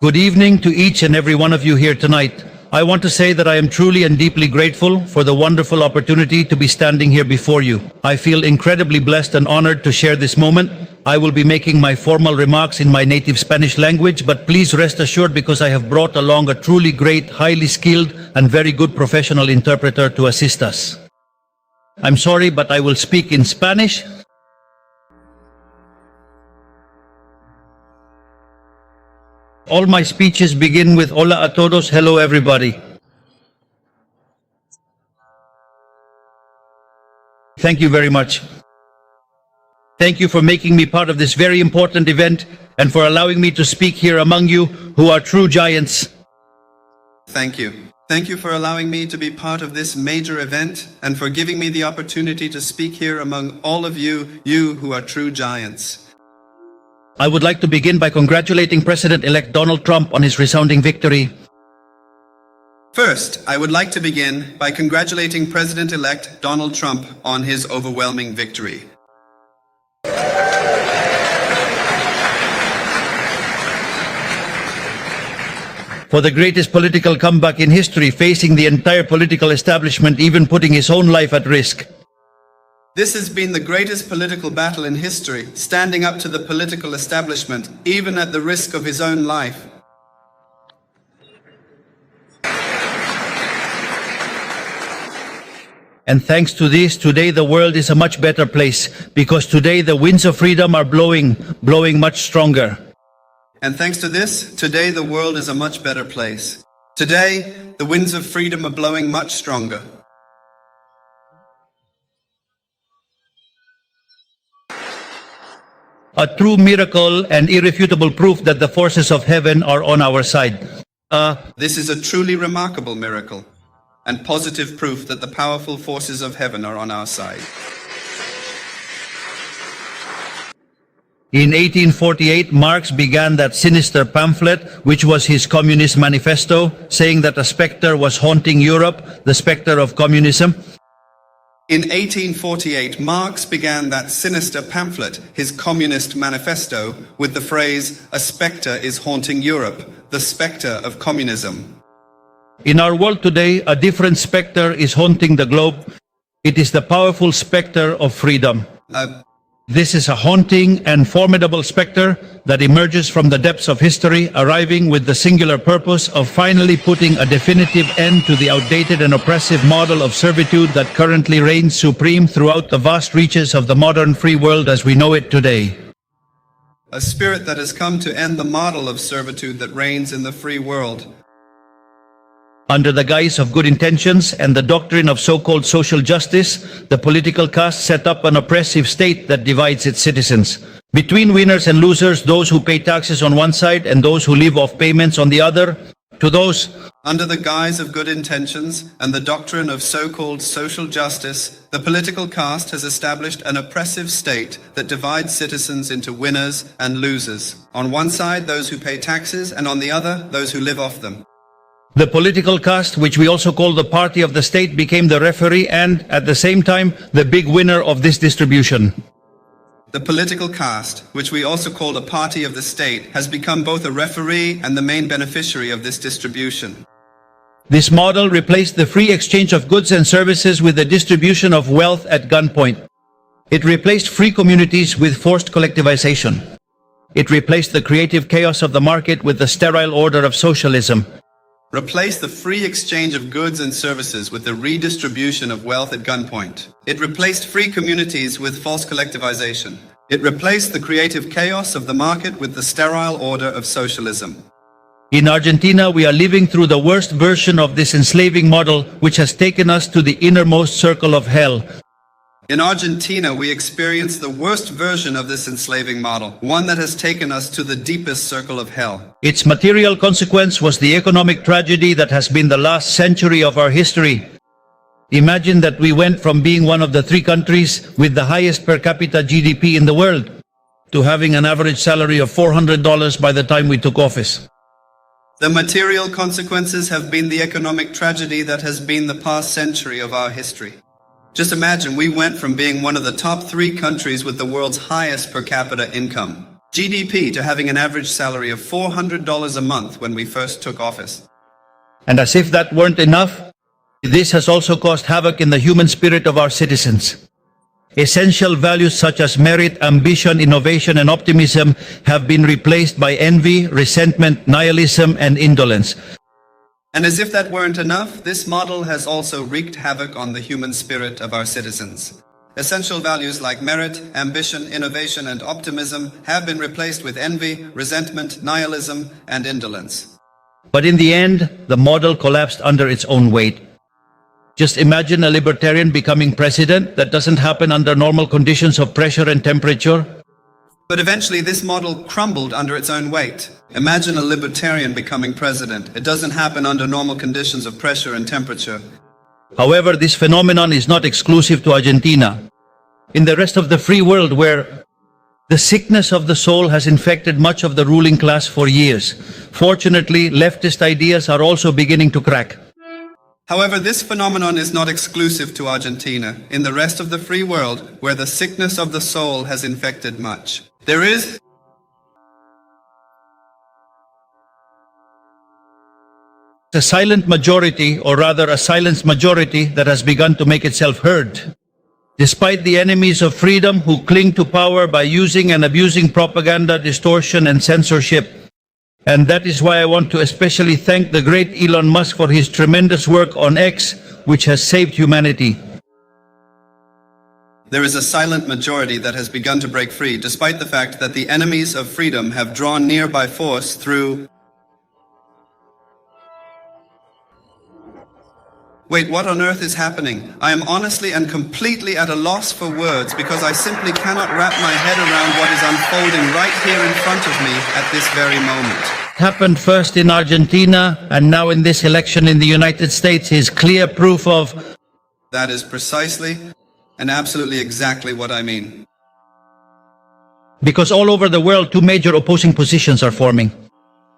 Good evening to each and every one of you here tonight. I want to say that I am truly and deeply grateful for the wonderful opportunity to be standing here before you. I feel incredibly blessed and honored to share this moment. I will be making my formal remarks in my native Spanish language, but please rest assured because I have brought along a truly great, highly skilled, and very good professional interpreter to assist us. I'm sorry, but I will speak in Spanish. All my speeches begin with hola a todos, hello everybody. Thank you very much. Thank you for making me part of this very important event and for allowing me to speak here among you who are true giants. Thank you. Thank you for allowing me to be part of this major event and for giving me the opportunity to speak here among all of you who are true giants. I would like to begin by congratulating President-elect Donald Trump on his resounding victory. First, I would like to begin by congratulating President-elect Donald Trump on his overwhelming victory. For the greatest political comeback in history, facing the entire political establishment, even putting his own life at risk. This has been the greatest political battle in history, standing up to the political establishment, even at the risk of his own life. And thanks to this, today the world is a much better place, because today the winds of freedom are blowing much stronger. And thanks to this, today the world is a much better place. Today, the winds of freedom are blowing much stronger. A true miracle and irrefutable proof that the forces of heaven are on our side. This is a truly remarkable miracle and positive proof that the powerful forces of heaven are on our side. In 1848, Marx began that sinister pamphlet, which was his Communist Manifesto, saying that a specter was haunting Europe, the specter of communism. In 1848, Marx began that sinister pamphlet, his Communist Manifesto, with the phrase, "A specter is haunting Europe, the specter of communism." In our world today, a different specter is haunting the globe. It is the powerful specter of freedom. This is a haunting and formidable specter that emerges from the depths of history, arriving with the singular purpose of finally putting a definitive end to the outdated and oppressive model of servitude that currently reigns supreme throughout the vast reaches of the modern free world as we know it today. A spirit that has come to end the model of servitude that reigns in the free world. Under the guise of good intentions and the doctrine of so-called social justice, the political caste set up an oppressive state that divides its citizens. Between winners and losers, those who pay taxes on one side and those who live off payments on the other, to those under the guise of good intentions and the doctrine of so-called social justice, the political caste has established an oppressive state that divides citizens into winners and losers. On one side, those who pay taxes, and on the other, those who live off them. The political caste, which we also call the party of the state, became the referee and, at the same time, the big winner of this distribution. The political caste, which we also call the party of the state, has become both a referee and the main beneficiary of this distribution. This model replaced the free exchange of goods and services with the distribution of wealth at gunpoint. It replaced free communities with forced collectivization. It replaced the creative chaos of the market with the sterile order of socialism. Replace the free exchange of goods and services with the redistribution of wealth at gunpoint. It replaced free communities with false collectivization. It replaced the creative chaos of the market with the sterile order of socialism. In Argentina, we are living through the worst version of this enslaving model, which has taken us to the innermost circle of hell. In Argentina, we experience the worst version of this enslaving model, one that has taken us to the deepest circle of hell. Its material consequence was the economic tragedy that has been the last century of our history. Imagine that we went from being one of the 3 countries with the highest per capita GDP in the world to having an average salary of $400 by the time we took office. The material consequences have been the economic tragedy that has been the past century of our history. Just imagine we went from being one of the top 3 countries with the world's highest per capita income GDP to having an average salary of $400 a month when we first took office. And as if that weren't enough, this has also caused havoc in the human spirit of our citizens. Essential values such as merit, ambition, innovation, and optimism have been replaced by envy, resentment, nihilism, and indolence. And as if that weren't enough, this model has also wreaked havoc on the human spirit of our citizens. Essential values like merit, ambition, innovation, and optimism have been replaced with envy, resentment, nihilism, and indolence. But in the end, the model collapsed under its own weight. Just imagine a libertarian becoming president. That doesn't happen under normal conditions of pressure and temperature. But eventually this model crumbled under its own weight. Imagine a libertarian becoming president. It doesn't happen under normal conditions of pressure and temperature. However, this phenomenon is not exclusive to Argentina. In the rest of the free world, where the sickness of the soul has infected much of the ruling class for years, fortunately, leftist ideas are also beginning to crack. However, this phenomenon is not exclusive to Argentina. In the rest of the free world, where the sickness of the soul has infected much, there is a silent majority, or rather a silenced majority, that has begun to make itself heard. Despite the enemies of freedom who cling to power by using and abusing propaganda, distortion, and censorship. And that is why I want to especially thank the great Elon Musk for his tremendous work on X, which has saved humanity. There is a silent majority that has begun to break free, despite the fact that the enemies of freedom have drawn near by force through... Wait, what on earth is happening? I am honestly and completely at a loss for words because I simply cannot wrap my head around what is unfolding right here in front of me at this very moment. Happened first in Argentina and now in this election in the United States is clear proof of... That is precisely and absolutely exactly what I mean. Because all over the world, two major opposing positions are forming.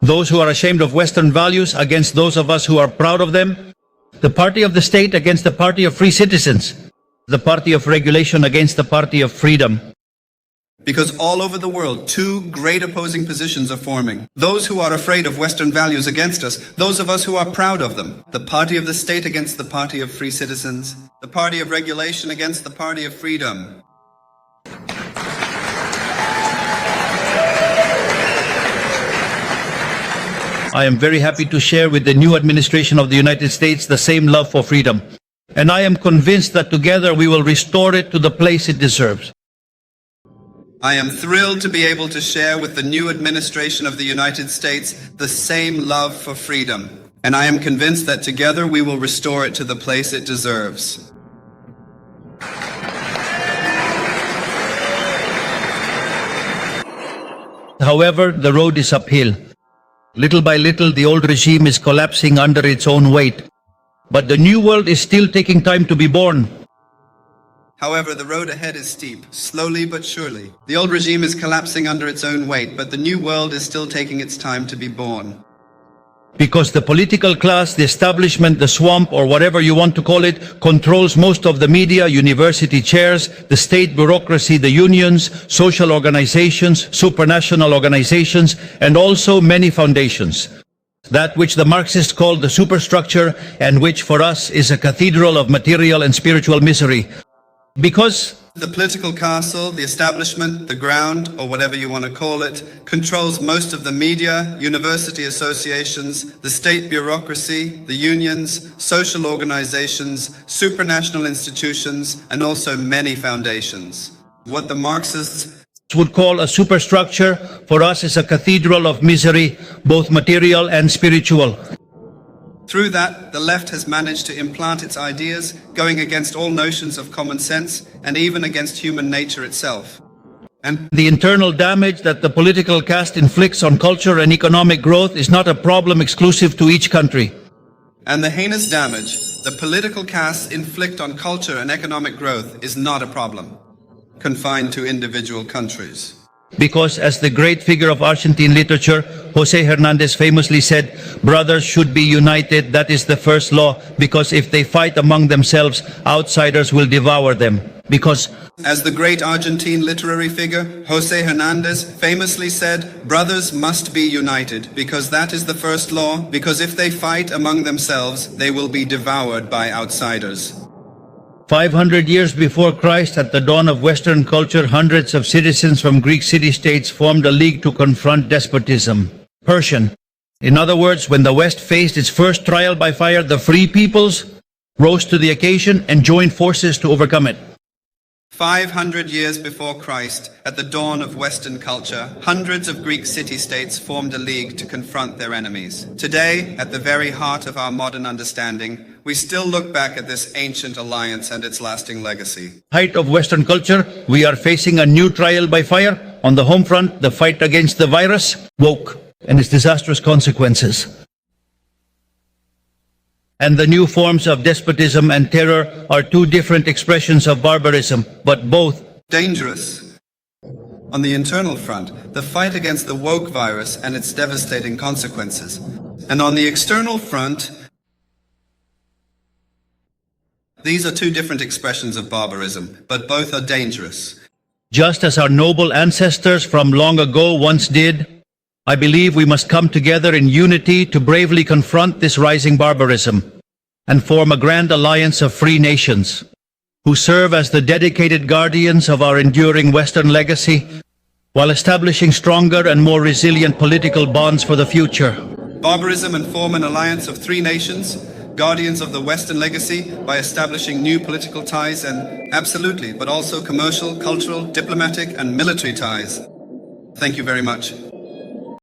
Those who are ashamed of Western values against those of us who are proud of them. The party of the state against the party of free citizens. The party of regulation against the party of freedom. Because all over the world, two great opposing positions are forming. Those who are afraid of Western values against us, those of us who are proud of them. The party of the state against the party of free citizens. The party of regulation against the party of freedom. I am very happy to share with the new administration of the United States the same love for freedom. And I am convinced that together we will restore it to the place it deserves. I am thrilled to be able to share with the new administration of the United States the same love for freedom. And I am convinced that together we will restore it to the place it deserves. However, the road is uphill. Little by little, the old regime is collapsing under its own weight. But the new world is still taking time to be born. However, the road ahead is steep, slowly but surely. The old regime is collapsing under its own weight, but the new world is still taking its time to be born. Because the political class, the establishment, the swamp, or whatever you want to call it, controls most of the media, university chairs, the state bureaucracy, the unions, social organizations, supranational organizations, and also many foundations. That which the Marxists call the superstructure, and which for us is a cathedral of material and spiritual misery. Because the political castle, the establishment, the ground, or whatever you want to call it, controls most of the media, university associations, the state bureaucracy, the unions, social organizations, supranational institutions, and also many foundations. What the Marxists would call a superstructure, for us is a cathedral of misery, both material and spiritual. Through that, the left has managed to implant its ideas, going against all notions of common sense and even against human nature itself. And the internal damage that the political caste inflicts on culture and economic growth is not a problem exclusive to each country. And the heinous damage the political castes inflict on culture and economic growth is not a problem confined to individual countries. Because as the great figure of Argentine literature, José Hernández famously said, brothers should be united, that is the first law, because if they fight among themselves, outsiders will devour them. because as the great Argentine literary figure José Hernández famously said, brothers must be united, because that is the first law, because if they fight among themselves, they will be devoured by outsiders. 500 years before Christ, at the dawn of Western culture, hundreds of citizens from Greek city-states formed a league to confront despotism. Persian. In other words, when the West faced its first trial by fire, the free peoples rose to the occasion and joined forces to overcome it. 500 years before Christ, at the dawn of Western culture, hundreds of Greek city-states formed a league to confront their enemies. Today, at the very heart of our modern understanding, we still look back at this ancient alliance and its lasting legacy. Height of Western culture, we are facing a new trial by fire. On the home front, the fight against the virus, woke, and its disastrous consequences. And the new forms of despotism and terror are two different expressions of barbarism, but both dangerous. On the internal front, the fight against the woke virus and its devastating consequences. And on the external front, these are two different expressions of barbarism, but both are dangerous. Just as our noble ancestors from long ago once did, I believe we must come together in unity to bravely confront this rising barbarism and form a grand alliance of free nations who serve as the dedicated guardians of our enduring Western legacy while establishing stronger and more resilient political bonds for the future. Barbarism and form an alliance of three nations, guardians of the Western legacy by establishing new political ties and absolutely, but also commercial, cultural, diplomatic and military ties. Thank you very much.